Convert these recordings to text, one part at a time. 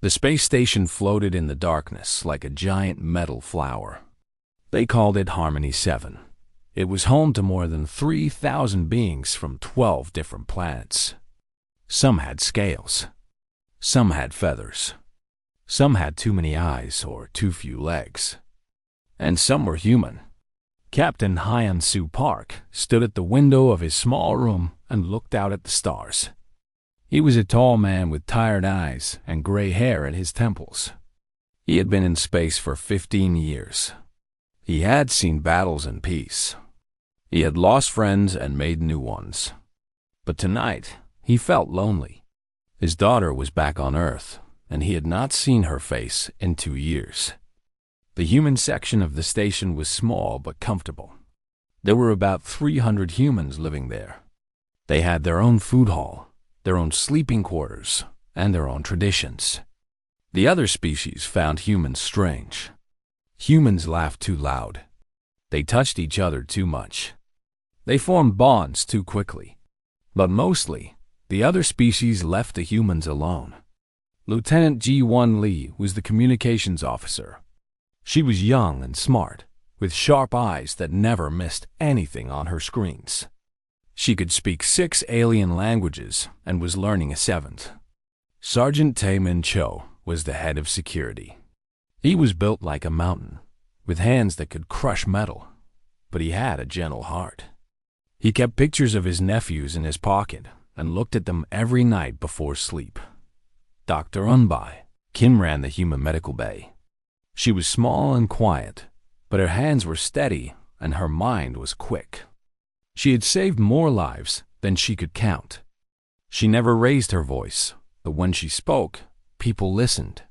The space station floated in the darkness like a giant metal flower. They called it Harmony 7. It was home to more than 3,000 beings from 12 different planets. Some had scales. Some had feathers. Some had too many eyes or too few legs. And some were human. Captain Hyan-Soo Park stood at the window of his small room and looked out at the stars. He was a tall man with tired eyes and gray hair at his temples. He had been in space for 15 years. He had seen battles and peace. He had lost friends and made new ones. But tonight, he felt lonely. His daughter was back on Earth, and he had not seen her face in 2 years. The human section of the station was small but comfortable. There were about 300 humans living there. They had their own food hall, their own sleeping quarters, and their own traditions. The other species found humans strange. Humans laughed too loud. They touched each other too much. They formed bonds too quickly. But mostly, the other species left the humans alone. Lieutenant Ji-Won Lee was the communications officer. She was young and smart, with sharp eyes that never missed anything on her screens. She could speak 6 alien languages and was learning a 7th. Sergeant Tae-min Cho was the head of security. He was built like a mountain, with hands that could crush metal, but he had a gentle heart. He kept pictures of his nephews in his pocket and looked at them every night before sleep. Dr. Unbai, Kim ran the human medical bay. She was small and quiet, but her hands were steady and her mind was quick. She had saved more lives than she could count. She never raised her voice, but when she spoke, people listened.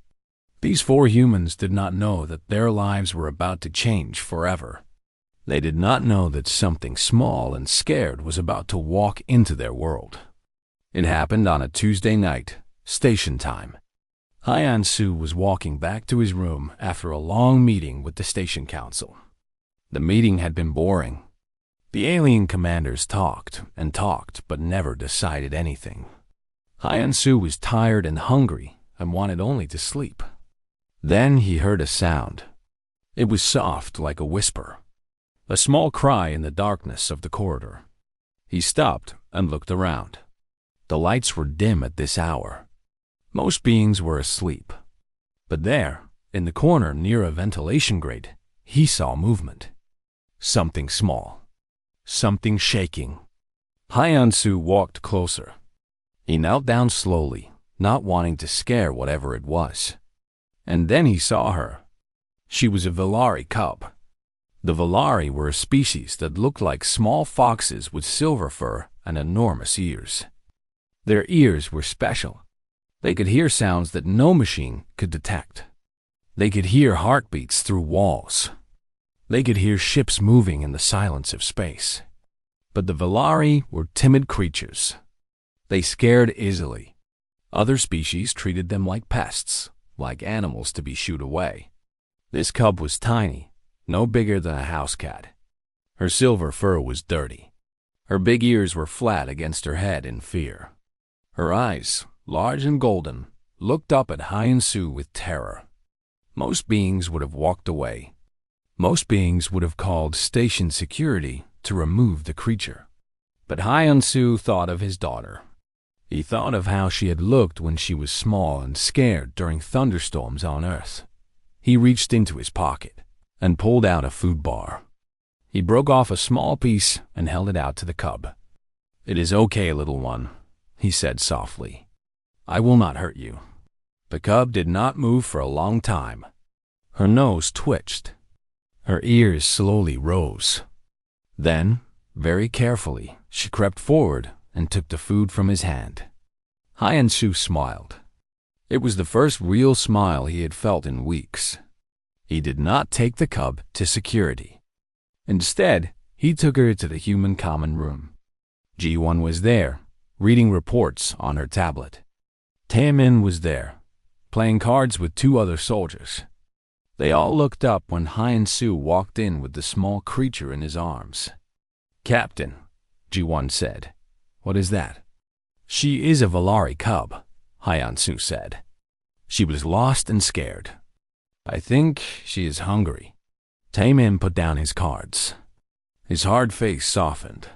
These 4 humans did not know that their lives were about to change forever. They did not know that something small and scared was about to walk into their world. It happened on a Tuesday night, station time. Hyan-Soo was walking back to his room after a long meeting with the station council. The meeting had been boring. The alien commanders talked and talked but never decided anything. Hyan-Soo was tired and hungry and wanted only to sleep. Then he heard a sound. It was soft like a whisper, a small cry in the darkness of the corridor. He stopped and looked around. The lights were dim at this hour. Most beings were asleep. But there, in the corner near a ventilation grate, he saw movement. Something small. Something shaking. Hyan-Soo walked closer. He knelt down slowly, not wanting to scare whatever it was. And then he saw her. She was a Velari cub. The Velari were a species that looked like small foxes with silver fur and enormous ears. Their ears were special. They could hear sounds that no machine could detect. They could hear heartbeats through walls. They could hear ships moving in the silence of space. But the Velari were timid creatures. They scared easily. Other species treated them like pests, like animals to be shooed away. This cub was tiny, no bigger than a house cat. Her silver fur was dirty. Her big ears were flat against her head in fear. Her eyes, large and golden, looked up at Hyan-Soo with terror. Most beings would have walked away. Most beings would have called station security to remove the creature. But Hyan-Soo thought of his daughter. He thought of how she had looked when she was small and scared during thunderstorms on Earth. He reached into his pocket and pulled out a food bar. He broke off a small piece and held it out to the cub. "It is okay, little one," he said softly. "I will not hurt you." The cub did not move for a long time. Her nose twitched. Her ears slowly rose. Then, very carefully, she crept forward and took the food from his hand. Hyan-Soo smiled. It was the first real smile he had felt in weeks. He did not take the cub to security. Instead, he took her to the human common room. Ji-Won was there, reading reports on her tablet. Tae-min was there, playing cards with 2 other soldiers. They all looked up when Hyan-Soo walked in with the small creature in his arms. "Captain," Ji-Won said. "What is that?" "She is a Velari cub," Hyan-Soo said. She was lost and scared. "I think she is hungry." Taemin put down his cards. His hard face softened.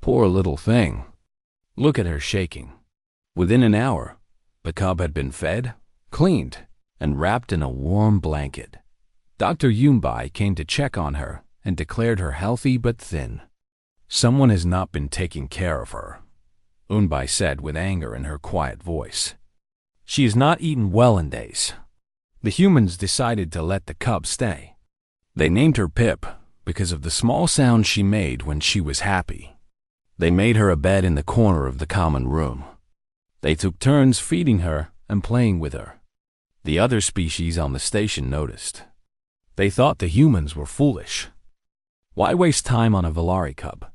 "Poor little thing. Look at her shaking." Within an hour, the cub had been fed, cleaned, and wrapped in a warm blanket. Dr. Yunbai came to check on her and declared her healthy but thin. "Someone has not been taking care of her," Yunbai said with anger in her quiet voice. "She has not eaten well in days." The humans decided to let the cub stay. They named her Pip because of the small sound she made when she was happy. They made her a bed in the corner of the common room. They took turns feeding her and playing with her. The other species on the station noticed. They thought the humans were foolish. Why waste time on a Valari cub?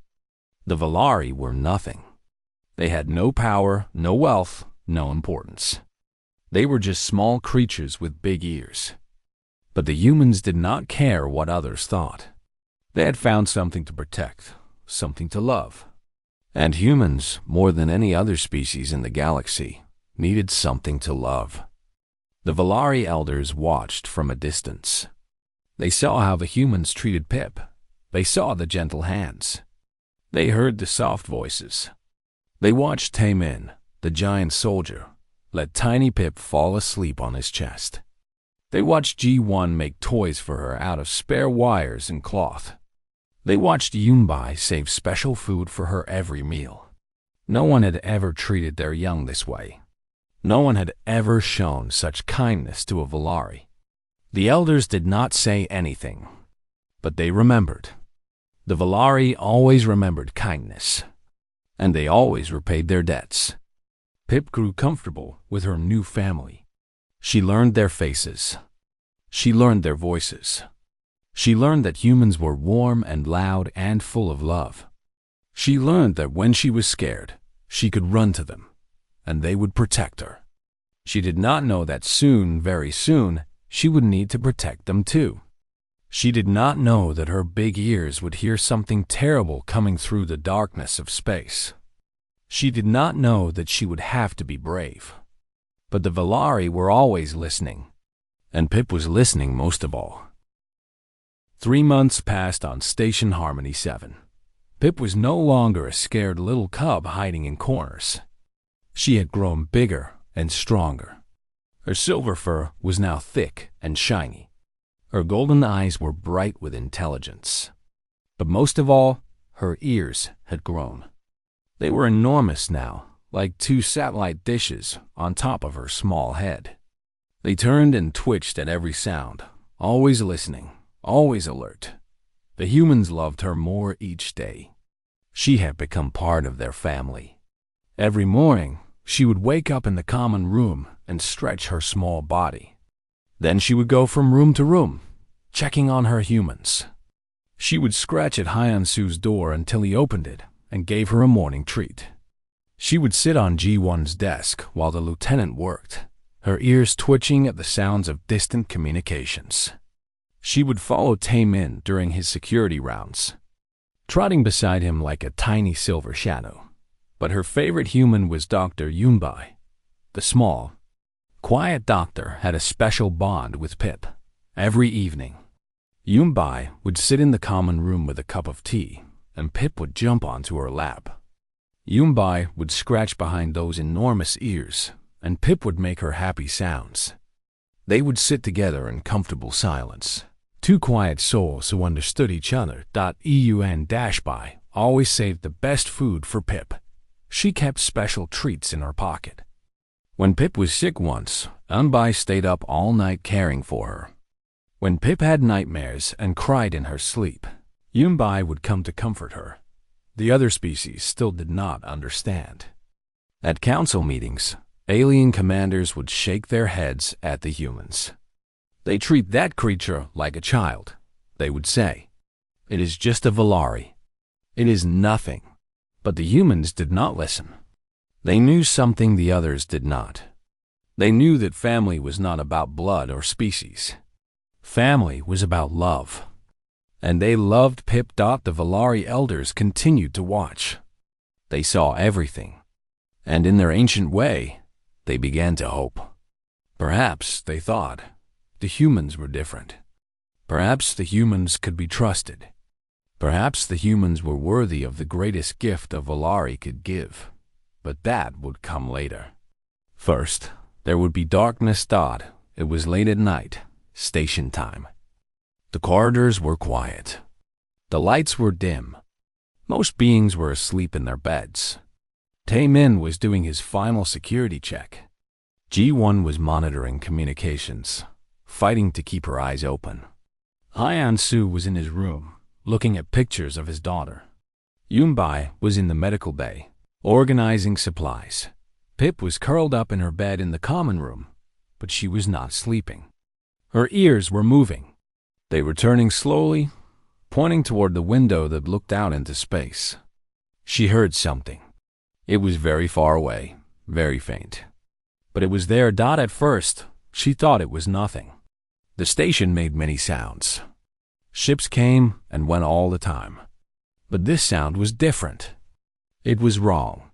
The Valari were nothing. They had no power, no wealth, no importance. They were just small creatures with big ears. But the humans did not care what others thought. They had found something to protect, something to love. And humans, more than any other species in the galaxy, needed something to love. The Valari elders watched from a distance. They saw how the humans treated Pip. They saw the gentle hands. They heard the soft voices. They watched Taemin, the giant soldier, let tiny Pip fall asleep on his chest. They watched G1 make toys for her out of spare wires and cloth. They watched Yunbai save special food for her every meal. No one had ever treated their young this way. No one had ever shown such kindness to a Valari. The elders did not say anything, but they remembered. The Valari always remembered kindness, and they always repaid their debts. Pip grew comfortable with her new family. She learned their faces. She learned their voices. She learned that humans were warm and loud and full of love. She learned that when she was scared, she could run to them, and they would protect her. She did not know that soon, very soon, she would need to protect them too. She did not know that her big ears would hear something terrible coming through the darkness of space. She did not know that she would have to be brave. But the Valari were always listening, and Pip was listening most of all. 3 months passed on Station Harmony 7. Pip was no longer a scared little cub hiding in corners. She had grown bigger and stronger. Her silver fur was now thick and shiny. Her golden eyes were bright with intelligence. But most of all, her ears had grown. They were enormous now, like 2 satellite dishes on top of her small head. They turned and twitched at every sound, always listening, always alert. The humans loved her more each day. She had become part of their family. Every morning, she would wake up in the common room and stretch her small body. Then she would go from room to room, checking on her humans. She would scratch at Hyansu's door until he opened it and gave her a morning treat. She would sit on G1's desk while the lieutenant worked, her ears twitching at the sounds of distant communications. She would follow Taemin during his security rounds, trotting beside him like a tiny silver shadow. But her favorite human was Dr. Yunbai. The small, quiet doctor had a special bond with Pip. Every evening, Yunbai would sit in the common room with a cup of tea, and Pip would jump onto her lap. Yunbai would scratch behind those enormous ears, and Pip would make her happy sounds. They would sit together in comfortable silence. 2 quiet souls who understood each other. Eun-Bai always saved the best food for Pip. She kept special treats in her pocket. When Pip was sick once, Yunbai stayed up all night caring for her. When Pip had nightmares and cried in her sleep, Yunbai would come to comfort her. The other species still did not understand. At council meetings, alien commanders would shake their heads at the humans. They treat that creature like a child, they would say. It is just a Valari. It is nothing. But the humans did not listen. They knew something the others did not. They knew that family was not about blood or species. Family was about love. And they loved Pip. The Valari elders continued to watch. They saw everything. And in their ancient way, they began to hope. Perhaps, they thought, the humans were different. Perhaps the humans could be trusted. Perhaps the humans were worthy of the greatest gift a Valari could give. But that would come later. First, there would be darkness. It was late at night, station time. The corridors were quiet. The lights were dim. Most beings were asleep in their beds. Taemin was doing his final security check. G1 was monitoring communications, fighting to keep her eyes open. Hyan-Su was in his room, looking at pictures of his daughter. Yunbai was in the medical bay, organizing supplies. Pip was curled up in her bed in the common room, but she was not sleeping. Her ears were moving. They were turning slowly, pointing toward the window that looked out into space. She heard something. It was very far away, very faint. But it was there. At first, she thought it was nothing. The station made many sounds. Ships came and went all the time. But this sound was different. It was wrong.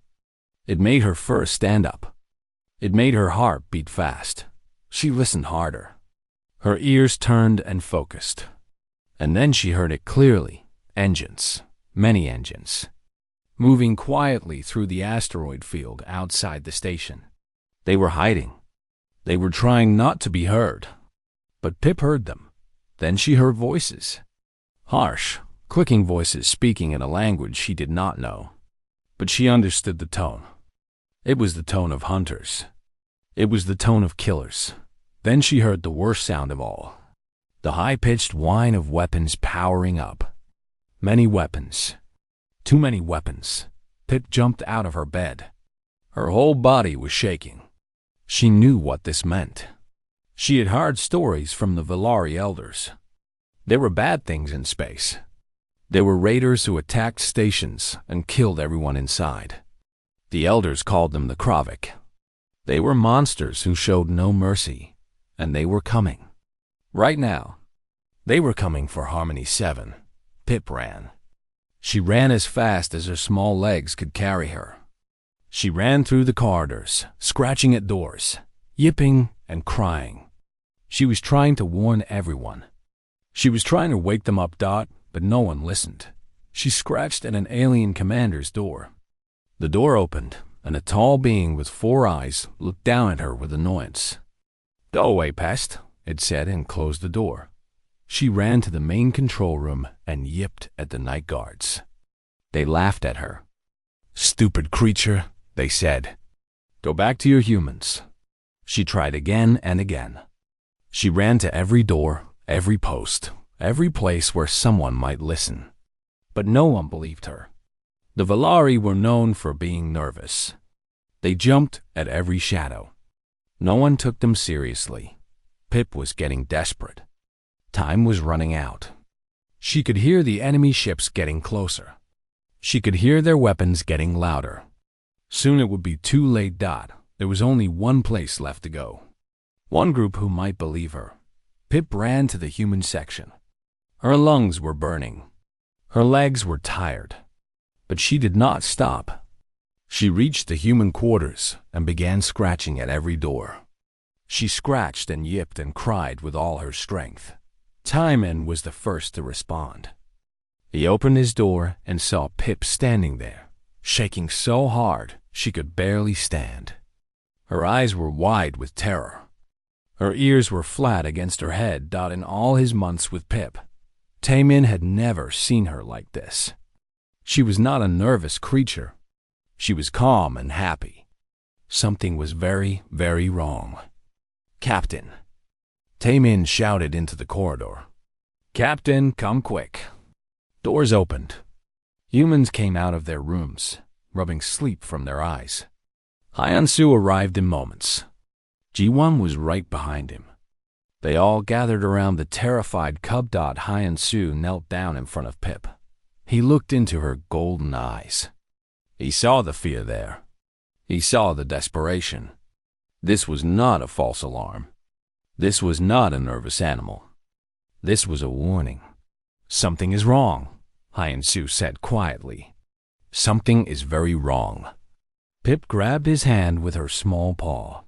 It made her fur stand up. It made her heart beat fast. She listened harder. Her ears turned and focused. And then she heard it clearly. Engines, many engines, moving quietly through the asteroid field outside the station. They were hiding. They were trying not to be heard. But Pip heard them. Then she heard voices. Harsh, clicking voices speaking in a language she did not know. But she understood the tone. It was the tone of hunters. It was the tone of killers. Then she heard the worst sound of all. The high-pitched whine of weapons powering up. Many weapons. Too many weapons. Pip jumped out of her bed. Her whole body was shaking. She knew what this meant. She had heard stories from the Valari elders. There were bad things in space. There were raiders who attacked stations and killed everyone inside. The elders called them the Kravik. They were monsters who showed no mercy, and they were coming. Right now, they were coming for Harmony 7. Pip ran. She ran as fast as her small legs could carry her. She ran through the corridors, scratching at doors, yipping and crying. She was trying to warn everyone. She was trying to wake them up, but no one listened. She scratched at an alien commander's door. The door opened, and a tall being with 4 eyes looked down at her with annoyance. "Go away, pest," it said, and closed the door. She ran to the main control room and yipped at the night guards. They laughed at her. "Stupid creature," they said. "Go back to your humans." She tried again and again. She ran to every door, every post, every place where someone might listen. But no one believed her. The Valari were known for being nervous. They jumped at every shadow. No one took them seriously. Pip was getting desperate. Time was running out. She could hear the enemy ships getting closer. She could hear their weapons getting louder. Soon it would be too late. There was only one place left to go. One group who might believe her. Pip ran to the human section. Her lungs were burning. Her legs were tired. But she did not stop. She reached the human quarters and began scratching at every door. She scratched and yipped and cried with all her strength. Taemin was the first to respond. He opened his door and saw Pip standing there, shaking so hard she could barely stand. Her eyes were wide with terror. Her ears were flat against her head. In all his months with Pip, Taemin had never seen her like this. She was not a nervous creature. She was calm and happy. Something was very, very wrong. "Captain!" Taemin shouted into the corridor. "Captain, come quick." Doors opened. Humans came out of their rooms, rubbing sleep from their eyes. Hyan-Su arrived in moments. G1 was right behind him. They all gathered around the terrified Cub. Hyan-Su knelt down in front of Pip. He looked into her golden eyes. He saw the fear there. He saw the desperation. This was not a false alarm. This was not a nervous animal. This was a warning. "Something is wrong," Hyan-Su said quietly. "Something is very wrong." Pip grabbed his hand with her small paw.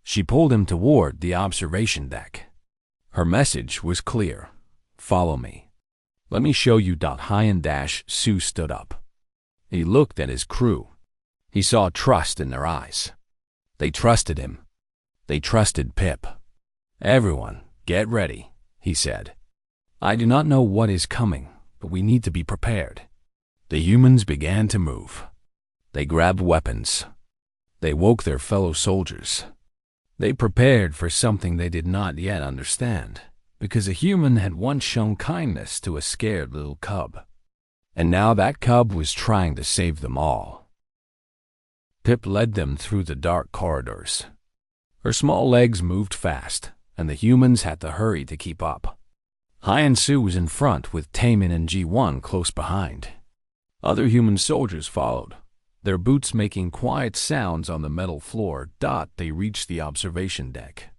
She pulled him toward the observation deck. Her message was clear. Follow me. Let me show you. Hyan-Su stood up. He looked at his crew. He saw trust in their eyes. They trusted him. They trusted Pip. Everyone, get ready, he said. I do not know what is coming, but we need to be prepared. The humans began to move. They grabbed weapons. They woke their fellow soldiers. They prepared for something they did not yet understand, because a human had once shown kindness to a scared little cub. And now that cub was trying to save them all. Pip led them through the dark corridors. Her small legs moved fast, and the humans had to hurry to keep up. Hyan-Su was in front with Taemin and Ji-won close behind. Other human soldiers followed, their boots making quiet sounds on the metal floor. They reached the observation deck.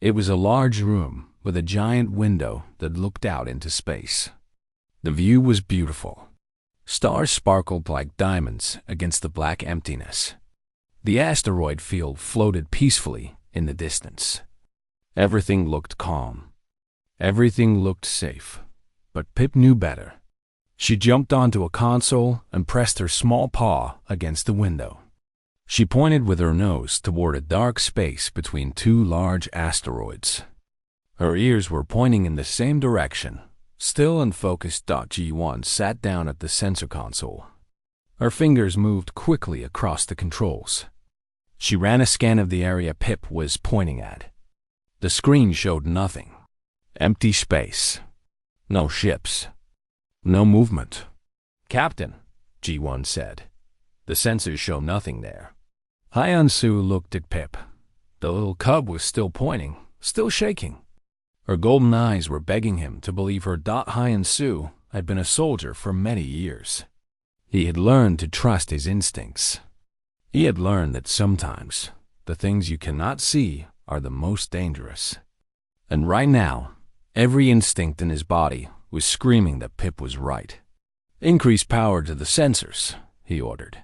It was a large room with a giant window that looked out into space. The view was beautiful. Stars sparkled like diamonds against the black emptiness. The asteroid field floated peacefully in the distance. Everything looked calm. Everything looked safe. But Pip knew better. She jumped onto a console and pressed her small paw against the window. She pointed with her nose toward a dark space between two large asteroids. Her ears were pointing in the same direction. Still and focused, Ji-won sat down at the sensor console. Her fingers moved quickly across the controls. She ran a scan of the area Pip was pointing at. The screen showed nothing. Empty space. No ships. No movement. Captain, Ji-won said. The sensors show nothing there. Hyan-Su looked at Pip. The little cub was still pointing, still shaking. Her golden eyes were begging him to believe her. Hyan-Su had been a soldier for many years. He had learned to trust his instincts. He had learned that sometimes the things you cannot see are the most dangerous. And right now, every instinct in his body was screaming that Pip was right. Increase power to the sensors, he ordered.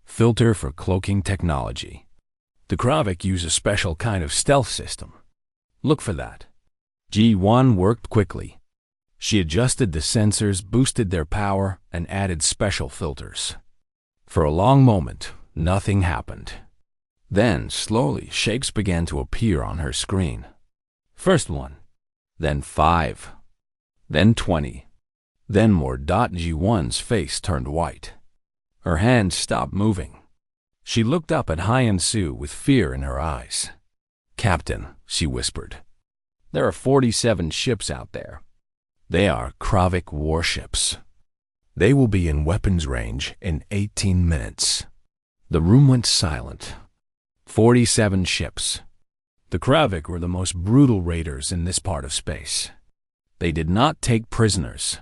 Filter for cloaking technology. The Kravik use a special kind of stealth system. Look for that. Ji-won worked quickly. She adjusted the sensors, boosted their power, and added special filters. For a long moment, nothing happened. Then, slowly, shapes began to appear on her screen. First 1, then 5, then 20, then more. Ji-won's face turned white. Her hands stopped moving. She looked up at Hyan-Su with fear in her eyes. Captain, she whispered. There are 47 ships out there. They are Kravik warships. They will be in weapons range in 18 minutes. The room went silent. 47 ships. The Kravik were the most brutal raiders in this part of space. They did not take prisoners.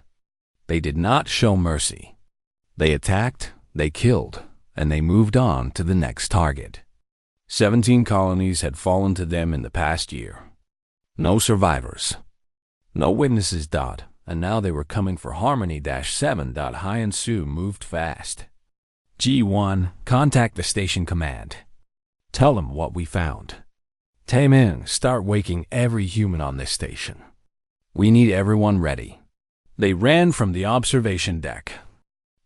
They did not show mercy. They attacked, they killed, and they moved on to the next target. 17 colonies had fallen to them in the past year. No survivors. No witnesses. And now they were coming for Harmony-7. Hyan-Su moved fast. Ji-won, contact the station command. Tell them what we found. Taemin, start waking every human on this station. We need everyone ready. They ran from the observation deck.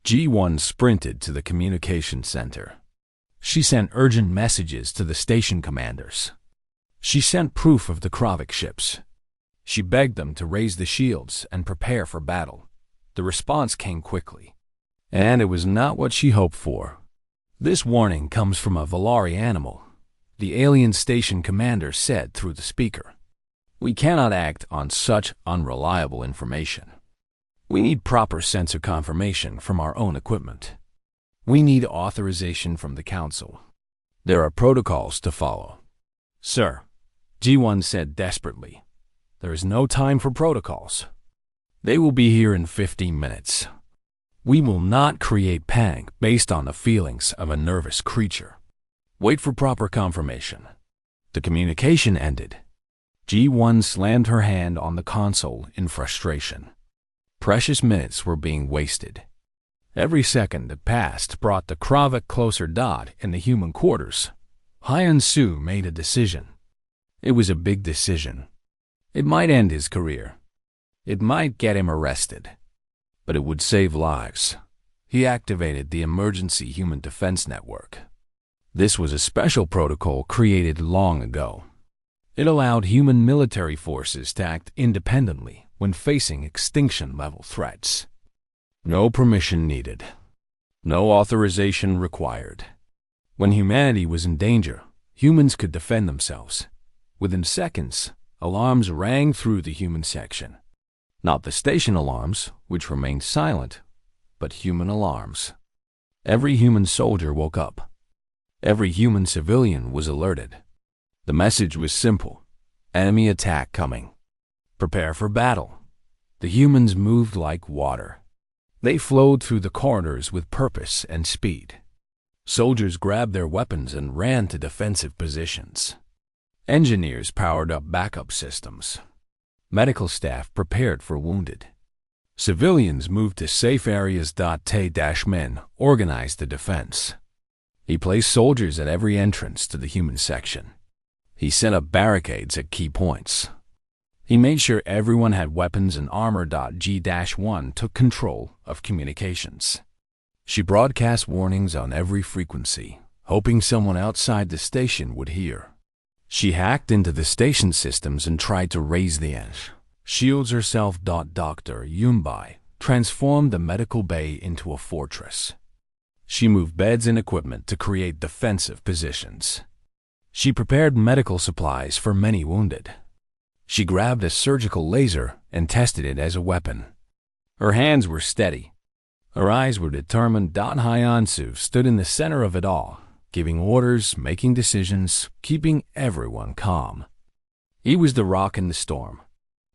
Ji-won sprinted to the communication center. She sent urgent messages to the station commanders. She sent proof of the Kravik ships. She begged them to raise the shields and prepare for battle. The response came quickly. And it was not what she hoped for. This warning comes from a Valari animal, the alien station commander said through the speaker. We cannot act on such unreliable information. We need proper sensor confirmation from our own equipment. We need authorization from the Council. There are protocols to follow. Sir, Ji-won said desperately, there is no time for protocols. They will be here in 15 minutes. We will not create panic based on the feelings of a nervous creature. Wait for proper confirmation. The communication ended. Ji-won slammed her hand on the console in frustration. Precious minutes were being wasted. Every second that passed brought the Kravik closer. In the human quarters, Hyun-soo made a decision. It was a big decision. It might end his career. It might get him arrested. But it would save lives. He activated the Emergency Human Defense Network. This was a special protocol created long ago. It allowed human military forces to act independently when facing extinction-level threats. No permission needed. No authorization required. When humanity was in danger, humans could defend themselves. Within seconds, alarms rang through the human section. Not the station alarms, which remained silent, but human alarms. Every human soldier woke up. Every human civilian was alerted. The message was simple. Enemy attack coming. Prepare for battle. The humans moved like water. They flowed through the corridors with purpose and speed. Soldiers grabbed their weapons and ran to defensive positions. Engineers powered up backup systems. Medical staff prepared for wounded. Civilians moved to safe areas. Tae-min organized the defense. He placed soldiers at every entrance to the human section. He set up barricades at key points. He made sure everyone had weapons and armor. G-1 took control of communications. She broadcast warnings on every frequency, hoping someone outside the station would hear. She hacked into the station systems and tried to raise the edge. Shields herself. Dr. Yunbai transformed the medical bay into a fortress. She moved beds and equipment to create defensive positions. She prepared medical supplies for many wounded. She grabbed a surgical laser and tested it as a weapon. Her hands were steady. Her eyes were determined. Hyun-soo stood in the center of it all, giving orders, making decisions, keeping everyone calm. He was the rock in the storm.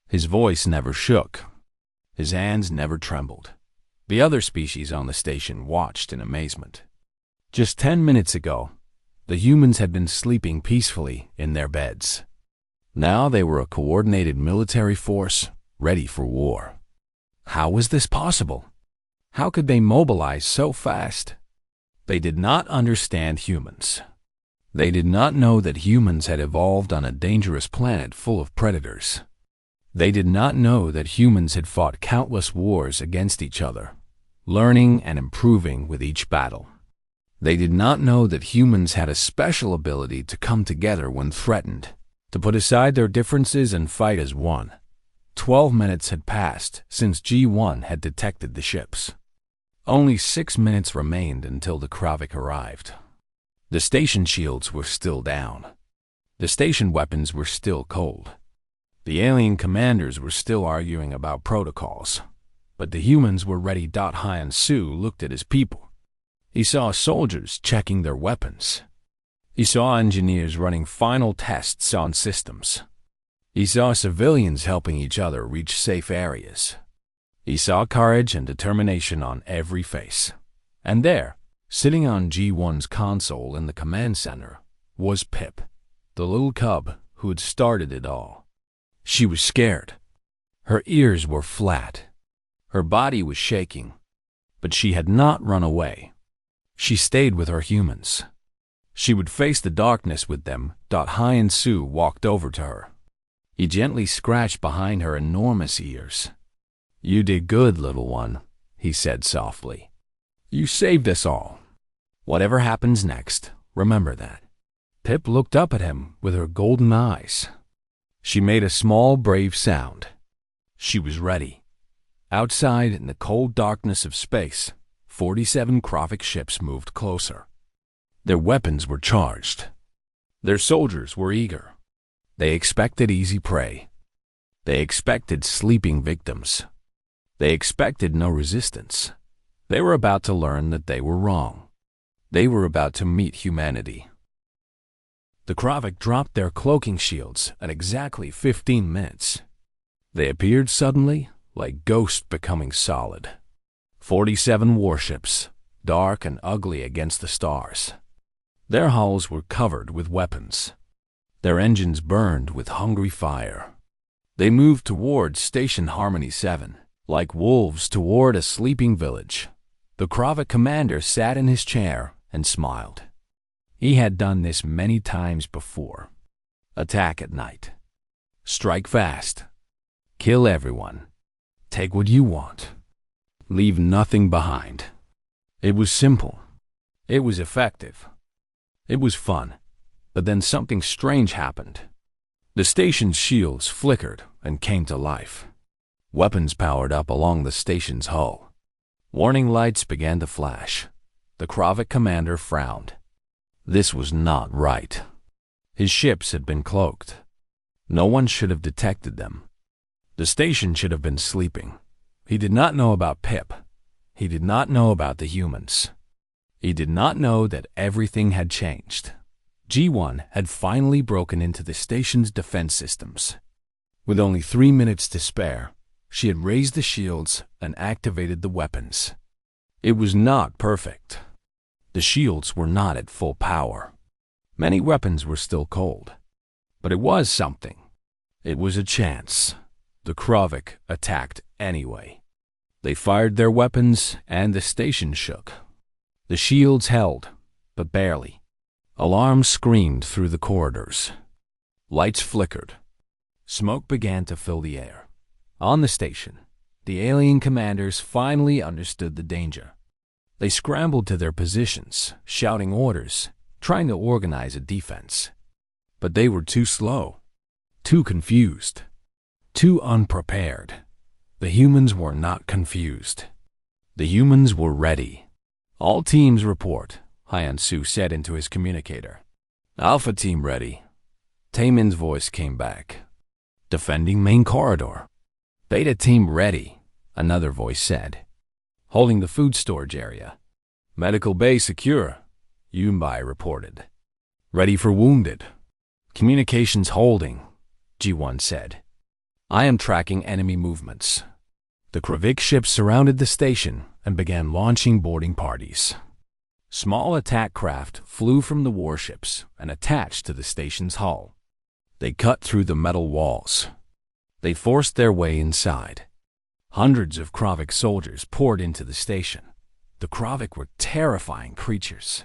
His voice never shook. His hands never trembled. The other species on the station watched in amazement. Just 10 minutes ago, the humans had been sleeping peacefully in their beds. Now they were a coordinated military force, ready for war. How was this possible? How could they mobilize so fast? They did not understand humans. They did not know that humans had evolved on a dangerous planet full of predators. They did not know that humans had fought countless wars against each other, learning and improving with each battle. They did not know that humans had a special ability to come together when threatened, to put aside their differences and fight as one. 12 minutes had passed since G1 had detected the ships. Only 6 minutes remained until the Kravik arrived. The station shields were still down. The station weapons were still cold. The alien commanders were still arguing about protocols. But the humans were ready. Hyun-soo looked at his people. He saw soldiers checking their weapons. He saw engineers running final tests on systems. He saw civilians helping each other reach safe areas. He saw courage and determination on every face. And there, sitting on G1's console in the command center, was Pip, the little cub who had started it all. She was scared. Her ears were flat. Her body was shaking. But she had not run away. She stayed with her humans. She would face the darkness with them. Hyun-soo walked over to her. He gently scratched behind her enormous ears. "You did good, little one," he said softly. "You saved us all. Whatever happens next, remember that." Pip looked up at him with her golden eyes. She made a small, brave sound. She was ready. Outside, in the cold darkness of space, 47 Kravik ships moved closer. Their weapons were charged. Their soldiers were eager. They expected easy prey. They expected sleeping victims. They expected no resistance. They were about to learn that they were wrong. They were about to meet humanity. The Kravik dropped their cloaking shields at exactly 15 minutes. They appeared suddenly, like ghosts becoming solid. 47 warships, dark and ugly against the stars. Their hulls were covered with weapons. Their engines burned with hungry fire. They moved toward Station Harmony 7, like wolves toward a sleeping village. The Kravik commander sat in his chair and smiled. He had done this many times before. Attack at night. Strike fast. Kill everyone. Take what you want. Leave nothing behind. It was simple. It was effective. It was fun. But then something strange happened. The station's shields flickered and came to life. Weapons powered up along the station's hull. Warning lights began to flash. The Kravik commander frowned. This was not right. His ships had been cloaked. No one should have detected them. The station should have been sleeping. He did not know about Pip. He did not know about the humans. He did not know that everything had changed. G1 had finally broken into the station's defense systems. With only 3 minutes to spare, she had raised the shields and activated the weapons. It was not perfect. The shields were not at full power. Many weapons were still cold. But it was something. It was a chance. The Kravik attacked anyway. They fired their weapons and the station shook. The shields held, but barely. Alarms screamed through the corridors. Lights flickered. Smoke began to fill the air. On the station, the alien commanders finally understood the danger. They scrambled to their positions, shouting orders, trying to organize a defense. But they were too slow, too confused, too unprepared. The humans were not confused. The humans were ready. All teams report, Hyan-Su said into his communicator. Alpha team ready. Taemin's voice came back. Defending main corridor. Beta team ready, another voice said. Holding the food storage area. Medical bay secure, Yunbai reported. Ready for wounded. Communications holding, G1 said. I am tracking enemy movements. The Kravik ships surrounded the station and began launching boarding parties. Small attack craft flew from the warships and attached to the station's hull. They cut through the metal walls. They forced their way inside. Hundreds of Kravik soldiers poured into the station. The Kravik were terrifying creatures.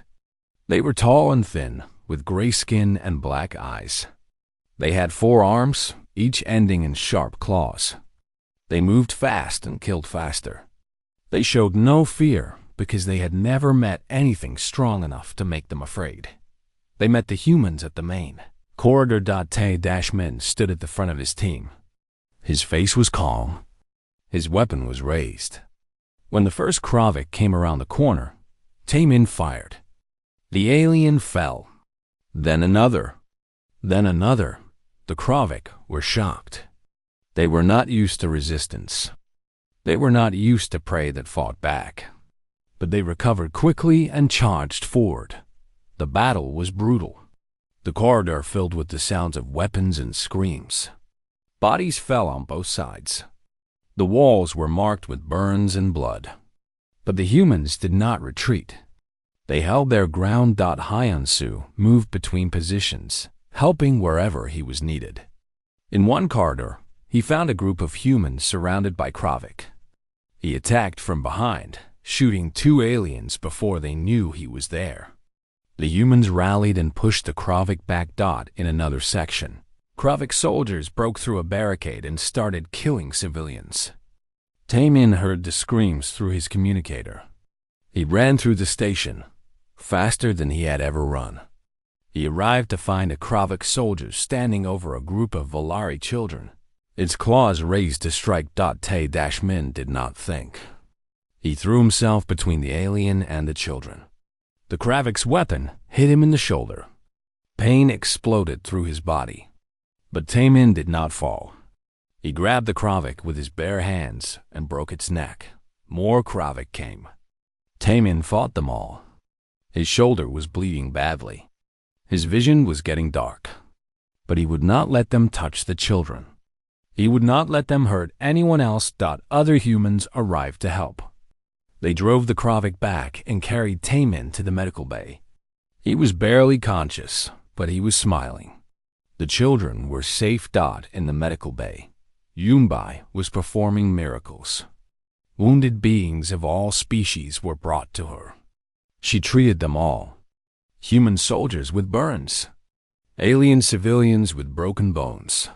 They were tall and thin, with gray skin and black eyes. They had 4 arms, each ending in sharp claws. They moved fast and killed faster. They showed no fear because they had never met anything strong enough to make them afraid. They met the humans at the main. Corridor. Tae-Min stood at the front of his team. His face was calm. His weapon was raised. When the first Kravik came around the corner, Taemin fired. The alien fell. Then another. Then another. The Kravik were shocked. They were not used to resistance. They were not used to prey that fought back. But they recovered quickly and charged forward. The battle was brutal. The corridor filled with the sounds of weapons and screams. Bodies fell on both sides. The walls were marked with burns and blood. But the humans did not retreat. They held their ground. Hyan-Su moved between positions, helping wherever he was needed. In one corridor, he found a group of humans surrounded by Kravik. He attacked from behind, shooting 2 aliens before they knew he was there. The humans rallied and pushed the Kravik back. In another section, Kravik soldiers broke through a barricade and started killing civilians. Taemin heard the screams through his communicator. He ran through the station, faster than he had ever run. He arrived to find a Kravik soldier standing over a group of Volari children, its claws raised to strike. Tae-Min did not think. He threw himself between the alien and the children. The Kravik's weapon hit him in the shoulder. Pain exploded through his body. But Taemin did not fall. He grabbed the Kravik with his bare hands and broke its neck. More Kravik came. Taemin fought them all. His shoulder was bleeding badly. His vision was getting dark. But he would not let them touch the children. He would not let them hurt anyone else. Other humans arrived to help. They drove the Kravik back and carried Taemin to the medical bay. He was barely conscious, but he was smiling. The children were safe. In the medical bay, Yunbai was performing miracles. Wounded beings of all species were brought to her. She treated them all. human soldiers with burns, alien civilians with broken bones,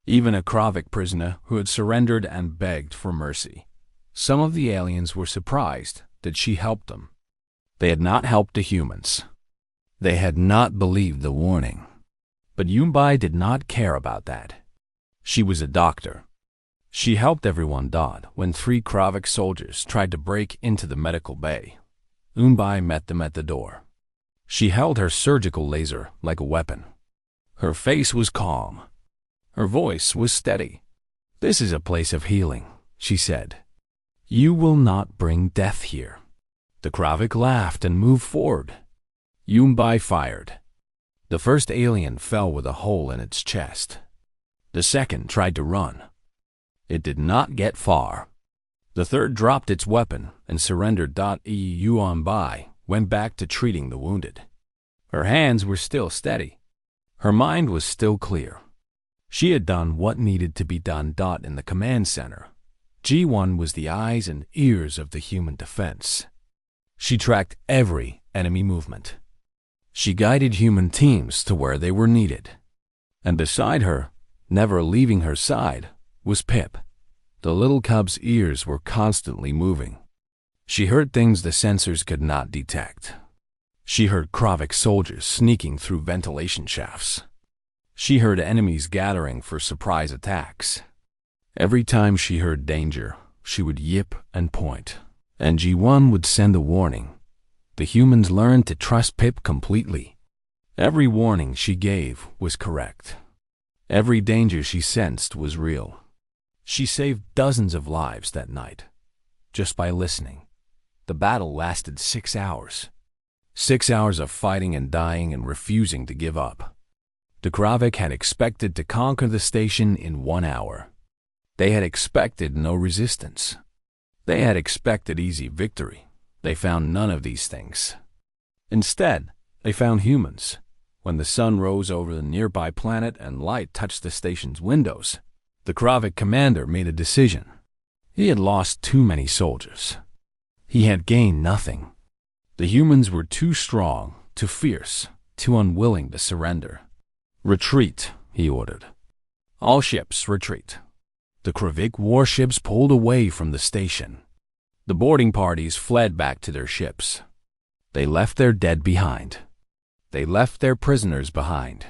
even a Kravik prisoner who had surrendered and begged for mercy. Some of the aliens were surprised that she helped them. They had not helped the humans. They had not believed the warning. But Yumbai did not care about that. She was a doctor. She helped everyone. When 3 Kravik soldiers tried to break into the medical bay, Yumbai met them at the door. She held her surgical laser like a weapon. Her face was calm. Her voice was steady. "This is a place of healing," she said. "You will not bring death here." The Kravik laughed and moved forward. Yumbai fired. The first alien fell with a hole in its chest. The second tried to run. It did not get far. The third dropped its weapon and surrendered. Yumbai went back to treating the wounded. Her hands were still steady. Her mind was still clear. She had done what needed to be done. In the command center, G1 was the eyes and ears of the human defense. She tracked every enemy movement. She guided human teams to where they were needed. And beside her, never leaving her side, was Pip. The little cub's ears were constantly moving. She heard things the sensors could not detect. She heard Kravik soldiers sneaking through ventilation shafts. She heard enemies gathering for surprise attacks. Every time she heard danger, she would yip and point, and G1 would send a warning. The humans learned to trust Pip completely. Every warning she gave was correct. Every danger she sensed was real. She saved dozens of lives that night, just by listening. The battle lasted 6 hours. 6 hours of fighting and dying and refusing to give up. The Kravik had expected to conquer the station in 1 hour. They had expected no resistance. They had expected easy victory. They found none of these things. Instead, they found humans. When the sun rose over the nearby planet and light touched the station's windows, the Kravik commander made a decision. He had lost too many soldiers. He had gained nothing. The humans were too strong, too fierce, too unwilling to surrender. "Retreat," he ordered. "All ships, retreat." The Kravik warships pulled away from the station. The boarding parties fled back to their ships. They left their dead behind. They left their prisoners behind.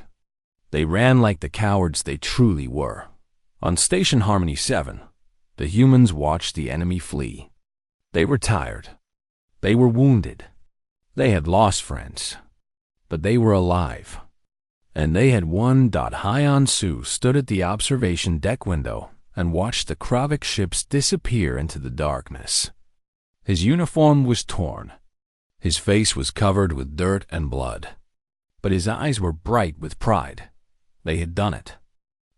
They ran like the cowards they truly were. On Station Harmony 7, the humans watched the enemy flee. They were tired. They were wounded. They had lost friends. But they were alive. And they had won. Hyan Su stood at the observation deck window and watched the Kravik ships disappear into the darkness. His uniform was torn. His face was covered with dirt and blood. But his eyes were bright with pride. They had done it.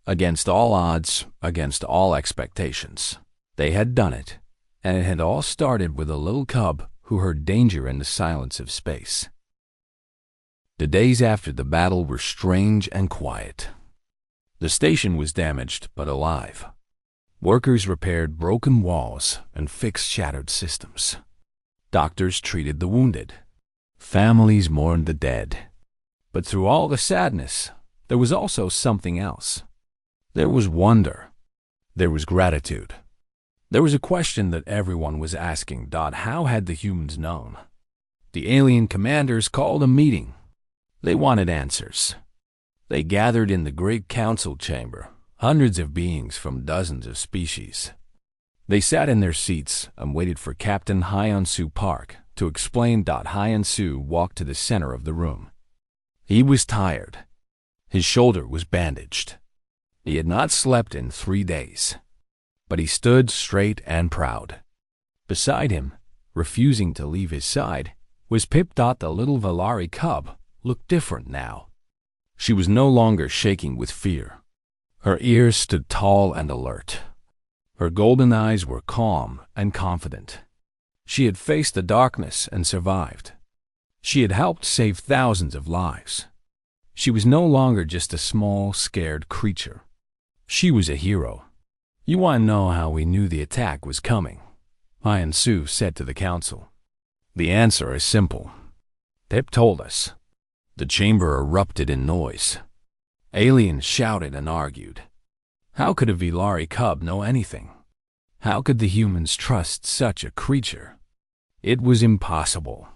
Against all odds, against all expectations. They had done it. And it had all started with a little cub who heard danger in the silence of space. The days after the battle were strange and quiet. The station was damaged but alive. Workers repaired broken walls and fixed shattered systems. Doctors treated the wounded. Families mourned the dead. But through all the sadness, there was also something else. There was wonder. There was gratitude. There was a question that everyone was asking. How had the humans known? The alien commanders called a meeting. They wanted answers. They gathered in the great council chamber, hundreds of beings from dozens of species. They sat in their seats and waited for Captain Hyan-Su Park to explain. Hyan-Su walked to the center of the room. He was tired. His shoulder was bandaged. He had not slept in 3 days. But he stood straight and proud. Beside him, refusing to leave his side, was Pip. The little Valari cub looked different now. She was no longer shaking with fear. Her ears stood tall and alert. Her golden eyes were calm and confident. She had faced the darkness and survived. She had helped save thousands of lives. She was no longer just a small, scared creature. She was a hero. "You want to know how we knew the attack was coming?" Hyan-Su said to the council. "The answer is simple. Pip told us. The chamber erupted in noise. Aliens shouted and argued. How could a Velari cub know anything? How could the humans trust such a creature? It was impossible.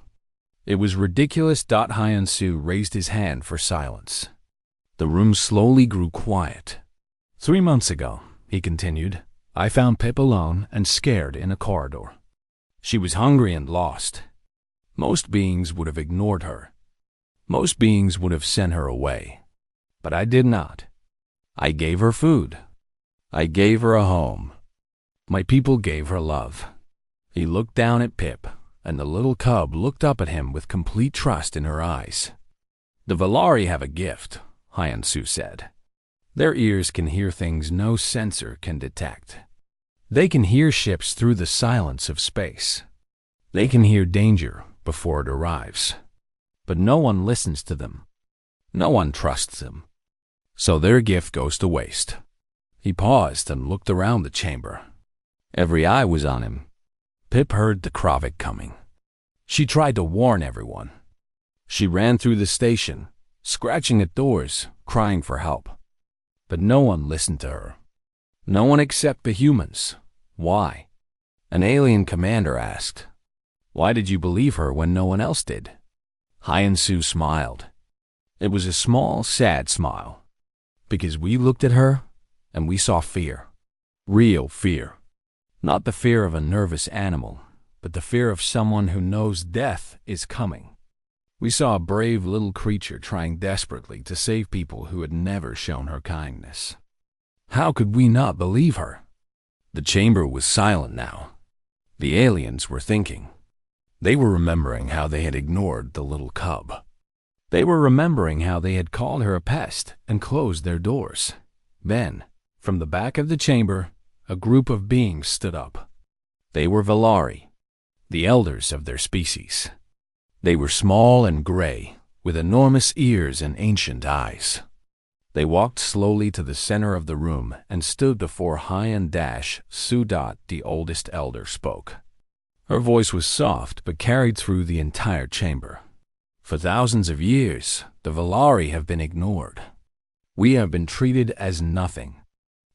It was ridiculous. Hyansu raised his hand for silence. The room slowly grew quiet. 3 months ago, he continued, I found Pip alone and scared in a corridor. She was hungry and lost. Most beings would have ignored her. Most beings would have sent her away. But I did not. I gave her food. I gave her a home. My people gave her love. He looked down at Pip, and the little cub looked up at him with complete trust in her eyes. The Velari have a gift, Hyansu said. Their ears can hear things no sensor can detect. They can hear ships through the silence of space. They can hear danger before it arrives. But no one listens to them. No one trusts them. So their gift goes to waste. He paused and looked around the chamber. Every eye was on him. Pip heard the Kravik coming. She tried to warn everyone. She ran through the station, scratching at doors, crying for help. But no one listened to her. No one except the humans. Why? An alien commander asked. Why did you believe her when no one else did? Hyansu smiled. It was a small, sad smile. Because we looked at her and we saw fear. Real fear. Not the fear of a nervous animal, but the fear of someone who knows death is coming. We saw a brave little creature trying desperately to save people who had never shown her kindness. How could we not believe her? The chamber was silent now. The aliens were thinking. They were remembering how they had ignored the little cub. They were remembering how they had called her a pest and closed their doors. Then, from the back of the chamber, a group of beings stood up. They were Velari, the elders of their species. They were small and gray, with enormous ears and ancient eyes. They walked slowly to the center of the room and stood before Hyan-Su. The oldest elder spoke. Her voice was soft but carried through the entire chamber. For thousands of years, the Velari have been ignored. We have been treated as nothing.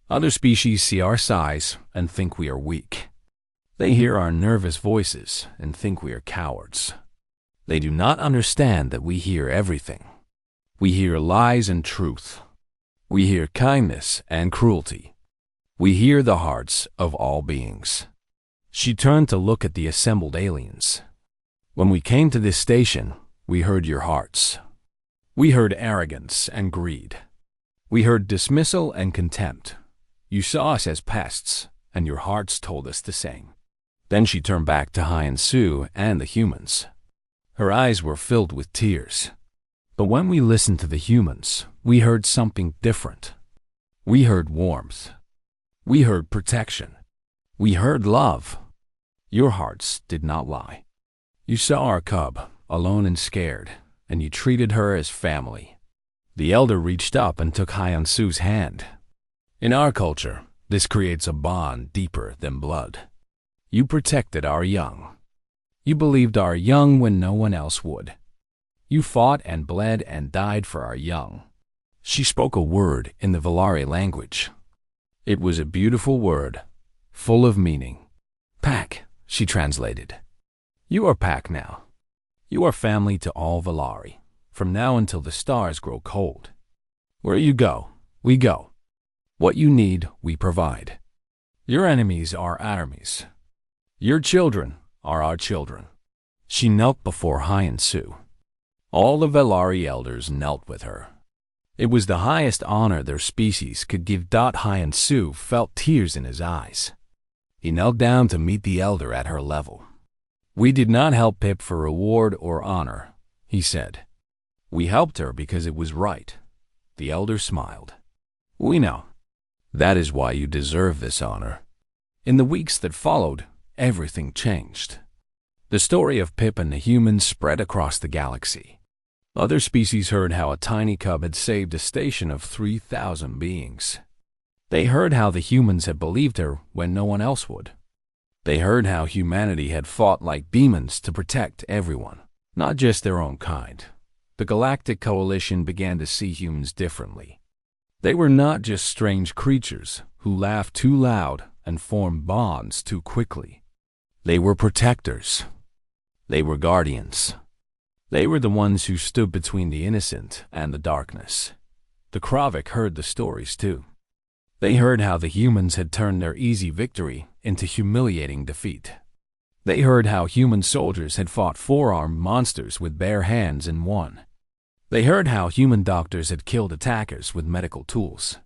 Other species see our size and think we are weak. They hear our nervous voices and think we are cowards. They do not understand that we hear everything. We hear lies and truth. We hear kindness and cruelty. We hear the hearts of all beings. She turned to look at the assembled aliens. When we came to this station, we heard your hearts. We heard arrogance and greed. We heard dismissal and contempt. You saw us as pests, and your hearts told us the same. Then she turned back to Hyansu and the humans. Her eyes were filled with tears. But when we listened to the humans, we heard something different. We heard warmth. We heard protection. We heard love. Your hearts did not lie. You saw our cub, alone and scared, and you treated her as family. The elder reached up and took Hyansu's hand. In our culture, this creates a bond deeper than blood. You protected our young. You believed our young when no one else would. You fought and bled and died for our young. She spoke a word in the Velari language. It was a beautiful word, full of meaning. Pack, she translated. You are Pack now. You are family to all Velari, from now until the stars grow cold. Where you go, we go. What you need, we provide. Your enemies are our enemies. Your children are our children. She knelt before Hyansu. All the Velari elders knelt with her. It was the highest honor their species could give. Hyansu felt tears in his eyes. He knelt down to meet the elder at her level. We did not help Pip for reward or honor, he said. We helped her because it was right. The elder smiled. We know. That is why you deserve this honor. In the weeks that followed, everything changed. The story of Pip and the humans spread across the galaxy. Other species heard how a tiny cub had saved a station of 3,000 beings. They heard how the humans had believed her when no one else would. They heard how humanity had fought like demons to protect everyone, not just their own kind, the Galactic Coalition began to see humans differently. They were not just strange creatures who laughed too loud and formed bonds too quickly. They were protectors. They were guardians. They were the ones who stood between the innocent and the darkness. The Kravik heard the stories too. They heard how the humans had turned their easy victory into humiliating defeat. They heard how human soldiers had fought four-armed monsters with bare hands and won. They heard how human doctors had killed attackers with medical tools.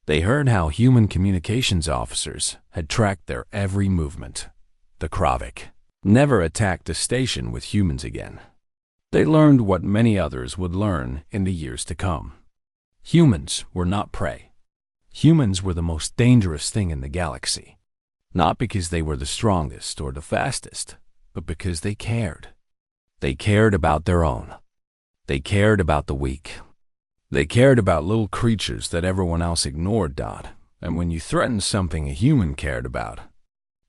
They heard how human communications officers had tracked their every movement. The Kravik never attacked a station with humans again. They learned what many others would learn in the years to come. Humans were not prey. Humans were the most dangerous thing in the galaxy. Not because they were the strongest or the fastest, but because they cared. They cared about their own. They cared about the weak. They cared about little creatures that everyone else ignored. And when you threatened something a human cared about,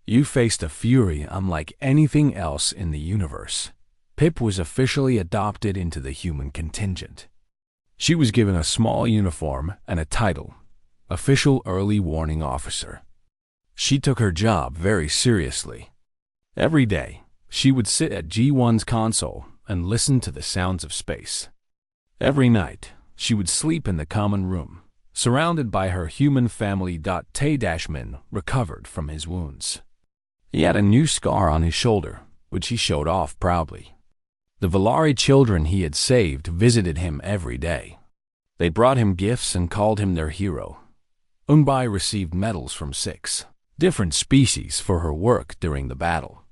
you faced a fury unlike anything else in the universe. Pip was officially adopted into the human contingent. She was given a small uniform and a title, Official Early Warning Officer. She took her job very seriously. Every day, she would sit at G1's console and listen to the sounds of space. Every night, she would sleep in the common room, surrounded by her human family. Tay-Min recovered from his wounds. He had a new scar on his shoulder, which he showed off proudly. The Valari children he had saved visited him every day. They brought him gifts and called him their hero. Unbai received medals from 6 different species for her work during the battle.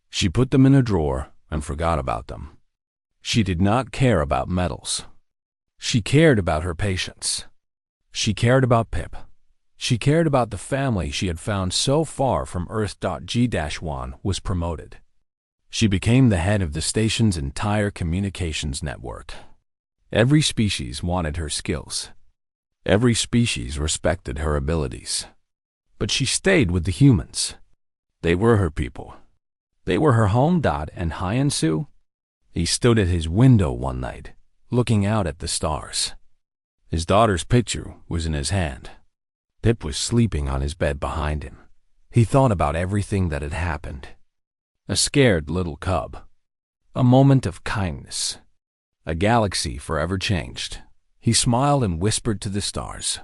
She put them in a drawer and forgot about them. She did not care about medals. She cared about her patients. She cared about Pip. She cared about the family she had found so far from Earth. G-1 was promoted. She became the head of the station's entire communications network. Every species wanted her skills. Every species respected her abilities. But she stayed with the humans. They were her people. They were her home. And Hyansu? He stood at his window one night, looking out at the stars. His daughter's picture was in his hand. Pip was sleeping on his bed behind him. He thought about everything that had happened. A scared little cub. A moment of kindness. A galaxy forever changed. He smiled and whispered to the stars,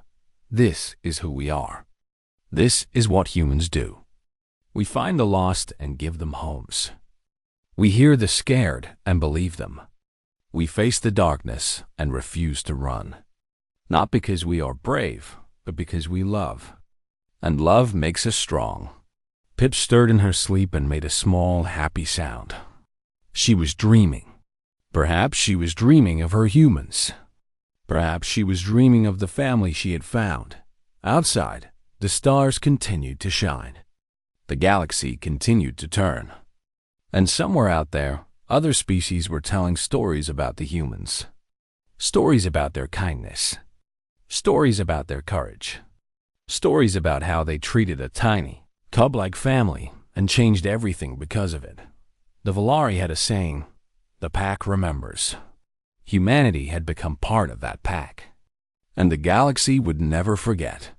"This is who we are. This is what humans do. We find the lost and give them homes. We hear the scared and believe them. We face the darkness and refuse to run. Not because we are brave, but because we love. And love makes us strong." Pip stirred in her sleep and made a small, happy sound. She was dreaming. Perhaps she was dreaming of her humans. Perhaps she was dreaming of the family she had found. Outside, the stars continued to shine. The galaxy continued to turn. And somewhere out there, other species were telling stories about the humans. Stories about their kindness. Stories about their courage. Stories about how they treated a tiny, cub-like family and changed everything because of it. The Valari had a saying, "The pack remembers." Humanity had become part of that pack. And the galaxy would never forget.